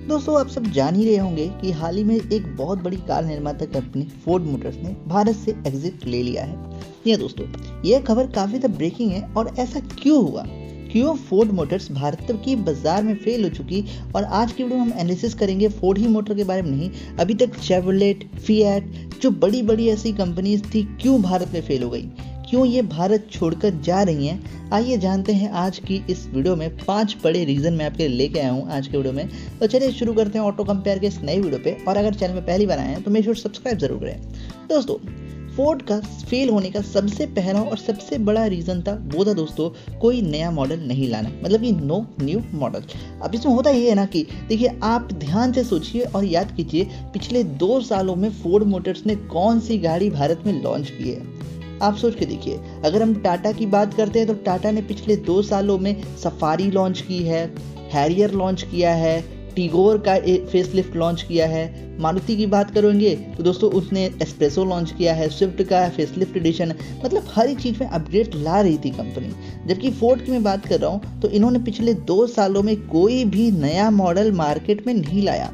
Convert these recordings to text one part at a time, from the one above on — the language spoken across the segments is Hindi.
दोस्तों आप सब जान ही रहे होंगे कि हाल ही में एक बहुत बड़ी कार निर्माता कंपनी फोर्ड मोटर्स ने भारत से एग्जिट ले लिया है। ये दोस्तों यह खबर काफी ज़्यादा ब्रेकिंग है और ऐसा क्यों हुआ, क्यों फोर्ड मोटर्स भारत की बाजार में फेल हो चुकी। और आज की वीडियो में हम एनालिसिस करेंगे फोर्ड ही मोटर के बारे में नहीं, अभी तक शेवरलेट, फिएट जो बड़ी बड़ी ऐसी कंपनीज थी क्यों भारत में फेल हो गई, क्यों ये भारत छोड़कर जा रही हैं। आइए जानते हैं आज की इस वीडियो में 5 बड़े रीजन मैं आपके लिए लेके आया हूँ आज के वीडियो में। तो चलिए शुरू करते हैं ऑटो कंपेयर के इस नए वीडियो पे। और अगर चैनल में पहली बार आए हैं तो मेक श्योर सब्सक्राइब जरूर करें। दोस्तों फोर्ड का फेल होने का सबसे पहला और सबसे बड़ा रीजन था वो था दोस्तों कोई नया मॉडल नहीं लाना, मतलब कि नो न्यू मॉडल। अब इसमें होता ये है ना कि देखिए आप ध्यान से सोचिए और याद कीजिए पिछले 2 सालों में फोर्ड मोटर्स ने कौन सी गाड़ी भारत में लॉन्च की है। आप सोच के देखिए, अगर हम टाटा की बात करते हैं तो टाटा ने पिछले 2 सालों में सफारी लॉन्च की है, हैरियर लॉन्च किया है, टिगोर का फेसलिफ्ट लॉन्च किया है। मारुति की बात करेंगे तो दोस्तों उसने एस्प्रेसो लॉन्च किया है, स्विफ्ट का फेसलिफ्ट एडिशन, मतलब हर एक चीज़ में अपग्रेड ला रही थी कंपनी। जबकि फोर्ड की मैं बात कर रहा हूँ तो इन्होंने पिछले 2 सालों में कोई भी नया मॉडल मार्केट में नहीं लाया।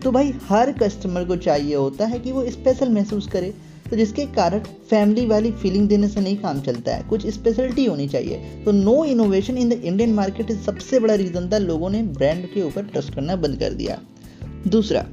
तो भाई हर कस्टमर को चाहिए होता है कि वो स्पेशल महसूस करे, तो जिसके कारण फैमिली वाली फीलिंग देने से नहीं काम चलता है, कुछ स्पेशलिटी होनी चाहिए। तो no innovation in the Indian market सबसे बड़ा रीजन था, लोगों ने ब्रांड के ऊपर ट्रस्ट करना बंद कर दिया। दूसरा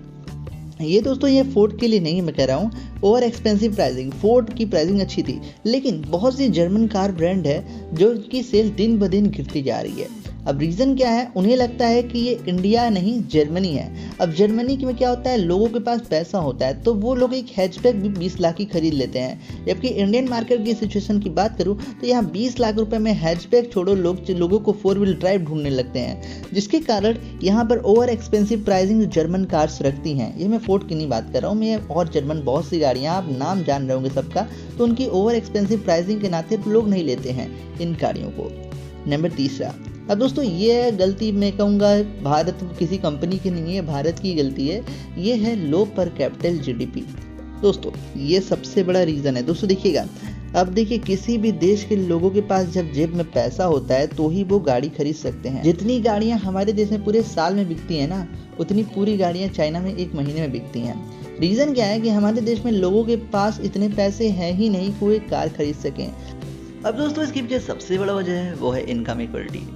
ये दोस्तों ये फोर्ड के लिए नहीं मैं कह रहा हूँ, ओवर एक्सपेंसिव प्राइसिंग। फोर्ड की प्राइसिंग अच्छी थी लेकिन बहुत सी जर्मन कार ब्रांड है जो की सेल दिन ब दिन गिरती जा रही है। अब रीज़न क्या है, उन्हें लगता है कि ये इंडिया नहीं जर्मनी है। अब जर्मनी में क्या होता है, लोगों के पास पैसा होता है तो वो लोग एक हैचबैक भी 20 लाख की खरीद लेते हैं। जबकि इंडियन मार्केट की सिचुएशन की बात करूँ तो यहाँ 20 लाख रुपए में हैचबैक छोड़ो, लोगों को 4 व्हील ड्राइव ढूंढने लगते हैं, जिसके कारण यहाँ पर over expensive pricing German cars रखती हैं। ये मैं फोर्ड की नहीं बात कर रहा हूँ, मैं और जर्मन बहुत सी गाड़ियाँ आप नाम जान रहे होंगे सबका, तो उनकी ओवर एक्सपेंसिव प्राइसिंग के नाते लोग नहीं लेते हैं इन गाड़ियों को। नंबर तीसरा, अब दोस्तों ये गलती मैं कहूँगा भारत किसी कंपनी की नहीं है, भारत की गलती है, ये है लो पर कैपिटल जीडीपी। दोस्तों ये सबसे बड़ा रीज़न है। दोस्तों देखिएगा, अब देखिए किसी भी देश के लोगों के पास जब जेब में पैसा होता है तो ही वो गाड़ी खरीद सकते हैं। जितनी गाड़ियाँ हमारे देश में पूरे साल में बिकती हैं ना, उतनी पूरी गाड़ियाँ चाइना में 1 महीने में बिकती हैं। रीज़न क्या है कि हमारे देश में लोगों के पास इतने पैसे हैं ही नहीं कि वो एक कार खरीद सकें। अब दोस्तों इसकी पीछे सबसे बड़ा वजह है वो है इनकम इक्वलिटी।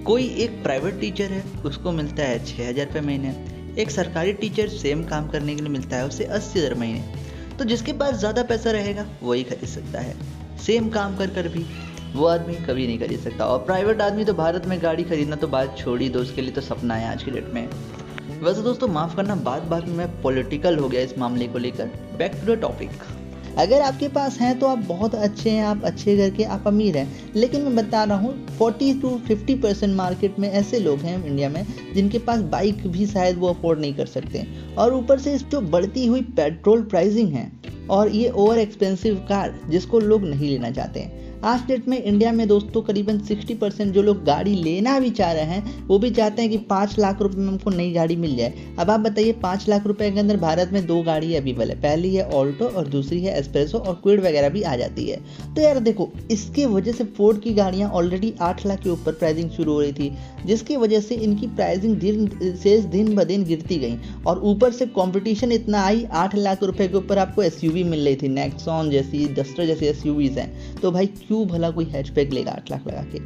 कोई एक प्राइवेट टीचर है उसको मिलता है 6,000 रुपये महीने, एक सरकारी टीचर सेम काम करने के लिए मिलता है उसे 80,000 महीने। तो जिसके पास ज़्यादा पैसा रहेगा वही खरीद सकता है। सेम काम कर भी वो आदमी कभी नहीं खरीद सकता। और प्राइवेट आदमी तो भारत में गाड़ी खरीदना तो बात छोड़ ही दो, उसके लिए तो सपना है आज की डेट में। वैसे दोस्तों माफ़ करना, बात में मैं पॉलिटिकल हो गया इस मामले को लेकर। Back to the topic. अगर आपके पास हैं तो आप बहुत अच्छे हैं, आप अच्छे करके आप अमीर हैं, लेकिन मैं बता रहा हूँ 40 to 50% मार्केट में ऐसे लोग हैं इंडिया में जिनके पास बाइक भी शायद वो अफोर्ड नहीं कर सकते। और ऊपर से इस जो बढ़ती हुई पेट्रोल प्राइसिंग है और ये ओवर एक्सपेंसिव कार जिसको लोग नहीं लेना चाहते हैं। आज डेट में इंडिया में दोस्तों करीबन 60% जो लोग गाड़ी लेना भी चाह रहे हैं वो भी चाहते हैं कि 5 लाख रुपए में हमको नई गाड़ी मिल जाए। अब आप बताइए 5 लाख रुपए के अंदर भारत में 2 गाड़ी अवेलेबल है, पहली है ऑल्टो और दूसरी है एस्प्रेसो, और क्विड वगैरह भी आ जाती है। तो यार देखो इसकी वजह से फोर्ड की गाड़ियाँ ऑलरेडी 8 लाख के ऊपर प्राइसिंग शुरू हो रही थी, जिसकी वजह से इनकी प्राइसिंग दिन ब दिन गिरती गई। और ऊपर से कॉम्पिटिशन इतना आई, 8 लाख रुपए के ऊपर आपको एसयूवी मिल रही थी, नेक्सॉन जैसी, डस्टर जैसी एसयूवीज हैं। तो भाई क्यों भला कोई हैचबैक लेगा 8 लाख लगा के।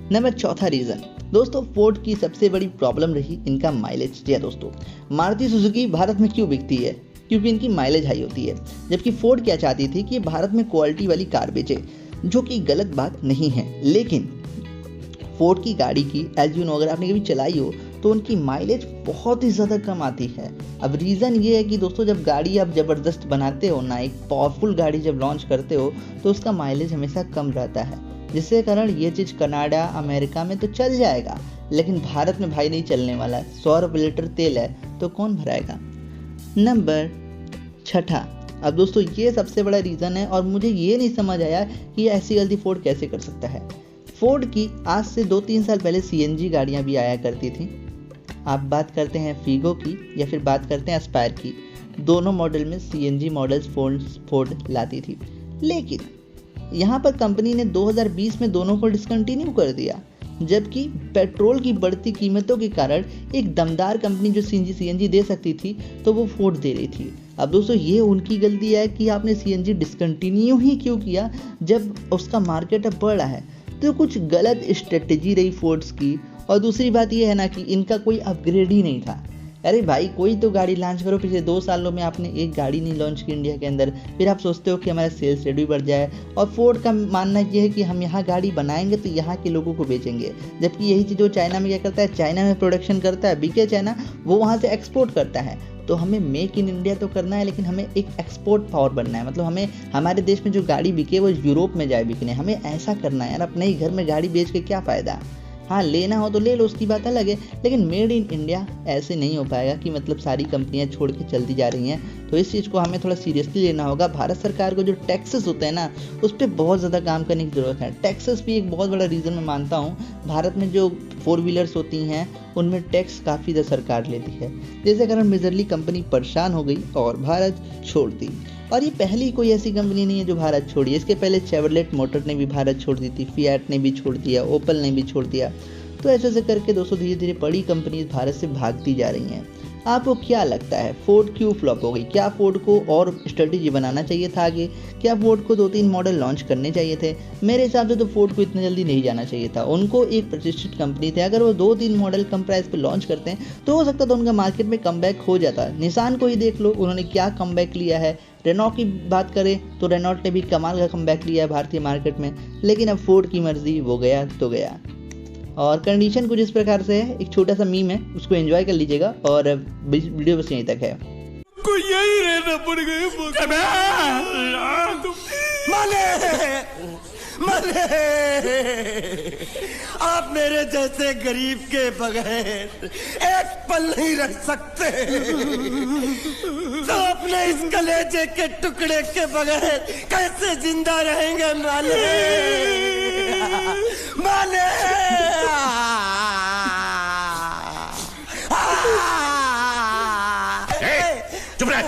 नंबर चौथा रीजन दोस्तों फोर्ड की सबसे बड़ी प्रॉब्लम रही इनका माइलेज। जी दोस्तों मारुति सुजुकी भारत में क्यों बिकती है, क्योंकि इनकी माइलेज हाई होती है। जबकि फोर्ड क्या चाहती थी कि भारत में क्वालिटी वाली कार बेचे, जो कि गलत बात नहीं है, लेकिन फोर्ड की गाड़ी की एज यू नो अगर आपने कभी चलाई हो तो उनकी माइलेज बहुत ही ज़्यादा कम आती है। अब रीज़न ये है कि दोस्तों जब गाड़ी आप ज़बरदस्त बनाते हो ना, एक पावरफुल गाड़ी जब लॉन्च करते हो तो उसका माइलेज हमेशा कम रहता है, जिसके कारण ये चीज़ कनाडा अमेरिका में तो चल जाएगा, लेकिन भारत में भाई नहीं चलने वाला है। 100 रुपये लीटर तेल है तो कौन भराएगा। नंबर छठा, अब दोस्तों ये सबसे बड़ा रीज़न है और मुझे ये नहीं समझ आया कि ये ऐसी गलती फोर्ड कैसे कर सकता है। फोर्ड की आज से 2-3 साल पहले सीएनजी गाड़ियाँ भी आया करती थी। आप बात करते हैं फीगो की या फिर बात करते हैं एस्पायर की, दोनों मॉडल में सीएनजी मॉडल्स फोर्ड लाती थी। लेकिन यहाँ पर कंपनी ने 2020 में दोनों को डिसकंटिन्यू कर दिया। जबकि पेट्रोल की बढ़ती कीमतों के कारण एक दमदार कंपनी जो सीएनजी दे सकती थी तो वो फोर्ड दे रही थी। अब दोस्तों ये उनकी गलती है कि आपने सीएनजी डिसकंटिन्यू ही क्यों किया जब उसका मार्केट अब बढ़ रहा है। तो कुछ गलत स्ट्रेटेजी रही फोर्ड्स की। और दूसरी बात ये है ना कि इनका कोई अपग्रेड ही नहीं था। अरे भाई कोई तो गाड़ी लॉन्च करो। पिछले 2 सालों में आपने एक गाड़ी नहीं लॉन्च की इंडिया के अंदर, फिर आप सोचते हो कि हमारा सेल्स रेट भी बढ़ जाए। और फोर्ड का मानना ये है कि हम यहाँ गाड़ी बनाएंगे तो यहाँ के लोगों को बेचेंगे, जबकि यही चीज़ वो चाइना में क्या करता है, चाइना में प्रोडक्शन करता है, बिके चाइना, वो वहाँ से एक्सपोर्ट करता है। तो हमें मेक इन इंडिया तो करना है, लेकिन हमें एक एक्सपोर्ट पावर बनना है। मतलब हमें हमारे देश में जो गाड़ी बिके वो यूरोप में जाए बिकने, हमें ऐसा करना है यार। अपने ही घर में गाड़ी बेच के क्या फ़ायदा। हाँ लेना हो तो ले लो, उसकी बात अलग है, लेकिन मेड इन इंडिया ऐसे नहीं हो पाएगा कि मतलब सारी कंपनियां छोड़ के चलती जा रही हैं। तो इस चीज़ को हमें थोड़ा सीरियसली लेना होगा। भारत सरकार को जो टैक्सेस होते हैं ना, उस पर बहुत ज़्यादा काम करने की ज़रूरत है। टैक्सेस भी एक बहुत बड़ा रीज़न मैं मानता हूँ। भारत में जो 4 व्हीलर्स होती हैं उनमें टैक्स काफ़ी ज़्यादा सरकार लेती है, जैसे कारण मेजरली कंपनी परेशान हो गई और भारत छोड़ दी। और ये पहली कोई ऐसी कंपनी नहीं है जो भारत छोड़ी। इसके पहले शेवरलेट मोटर ने भी भारत छोड़ दी थी, फिएट ने भी छोड़ दिया, ओपल ने भी छोड़ दिया। तो ऐसे ऐसे करके दोस्तों धीरे धीरे बड़ी कंपनी भारत से भागती जा रही हैं। आपको क्या लगता है फोर्ड क्यों फ्लॉप हो गई? क्या फोर्ड को और स्ट्रेटेजी बनाना चाहिए था आगे? क्या फोर्ड को 2-3 मॉडल लॉन्च करने चाहिए थे? मेरे हिसाब से तो फोर्ड को इतनी जल्दी नहीं जाना चाहिए था। उनको एक प्रतिष्ठित कंपनी थे, अगर वो 2-3 मॉडल कम प्राइस पे लॉन्च करते हैं तो हो सकता था उनका मार्केट में कमबैक हो जाता। निसान को ही देख लो, उन्होंने क्या कमबैक लिया है। रेनॉल्ट की बात करें तो रेनॉल्ट ने भी कमाल का कमबैक लिया है भारतीय मार्केट में। लेकिन अब फोर्ड की मर्जी, वो गया तो गया। और कंडीशन कुछ इस प्रकार से है, एक छोटा सा मीम है, उसको एंजॉय कर लीजिएगा। और वीडियो बस यहीं तक है। कोई यही रहना पड़ गए। माले आप मेरे जैसे गरीब के बगैर एक पल नहीं रह सकते। तो अपने इस कलेजे के टुकड़े के बगैर कैसे जिंदा रहेंगे माले? माले चुप रह।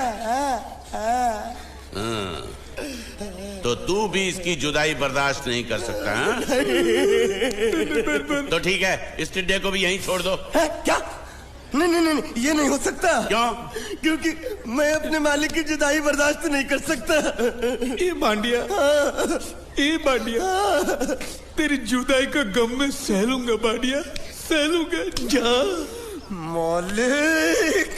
तो तू भी इसकी जुदाई बर्दाश्त नहीं कर सकता है? तो ठीक है, इस टिड्डे को भी यहीं छोड़ दो। क्या? नहीं, ये नहीं हो सकता। क्यों? क्योंकि मैं अपने मालिक की जुदाई बर्दाश्त नहीं कर सकता। ये बांडिया, तेरी जुदाई का गम मैं सह लूंगा बांडिया, सह लूंगा। जा मालिक।